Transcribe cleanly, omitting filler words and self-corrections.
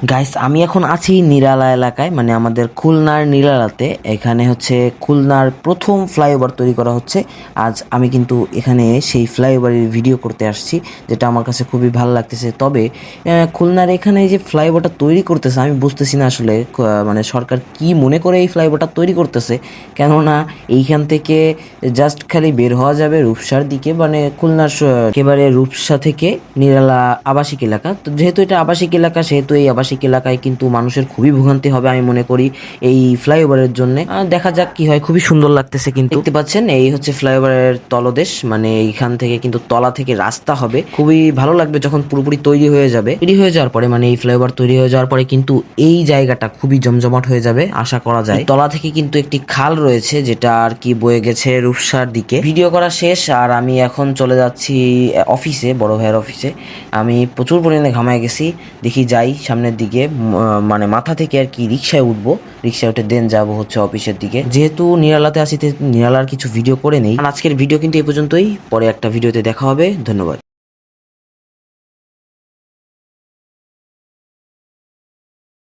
Guys, আমি এখন আছি নিরালা এলাকায়, মানে আমাদের খুলনার নিরালাতে। এখানে হচ্ছে খুলনার প্রথম ফ্লাইওভার তৈরি করা হচ্ছে। আজ আমি কিন্তু এখানে সেই ফ্লাইওভারের ভিডিও করতে আসছি, যেটা আমার কাছে খুবই ভালো লাগতেছে। তবে খুলনার এখানে যে ফ্লাইওভারটা তৈরি করতেছে, আমি বুঝতেছি না আসলে মানে সরকার কি মনে করে এই ফ্লাইওভারটা তৈরি করতেছে। কেননা এইখান থেকে জাস্ট খালি বের হওয়া যাবে রূপসার দিকে, মানে খুলনার একেবারে রূপসা থেকে নিরালা আবাসিক এলাকা। তো যেহেতু এটা আবাসিক এলাকা, সেহেতু এই আবাসিক এলাকায় কিন্তু মানুষের খুবই ভোগান্তি হবে আমি মনে করি এই ফ্লাইওভারের জন্য। দেখা যাক কি হয়। খুবই সুন্দর লাগতেছে, কিন্তু দেখতে পাচ্ছেন এই হচ্ছে ফ্লাইওভারের তলদেশ, মানে এইখান থেকে কিন্তু তলা থেকে রাস্তা হবে। খুবই ভালো লাগবে যখন পুরোপুরি তৈরি হয়ে যাবে। তৈরি হয়ে যাওয়ার পরে, মানে এই ফ্লাইওভার তৈরি হয়ে যাওয়ার পরে কিন্তু এই জায়গাটা খুবই জমজমাট হয়ে যাবে আশা করা যায়। তলা থেকে কিন্তু একটি খাল রয়েছে, যেটা আর কি বয়ে গেছে রূপসার দিকে। ভিডিও করা শেষ, আর আমি এখন চলে যাচ্ছি অফিসে, বড় ভাইয়ের অফিসে। আমি প্রচুর পরিমাণে ঘামায় গেছি। দেখি যাই সামনের দিকে, মানে মাথা থেকে আর কি রিক্সায় উঠবো। রিক্সায় উঠে দেন যাবো হচ্ছে অফিসের দিকে। যেহেতু নিরালাতে আছি, নিরালার কিছু ভিডিও করে নেই। আজকের ভিডিও কিন্তু এই পর্যন্তই। পরে একটা ভিডিওতে দেখা হবে। ধন্যবাদ।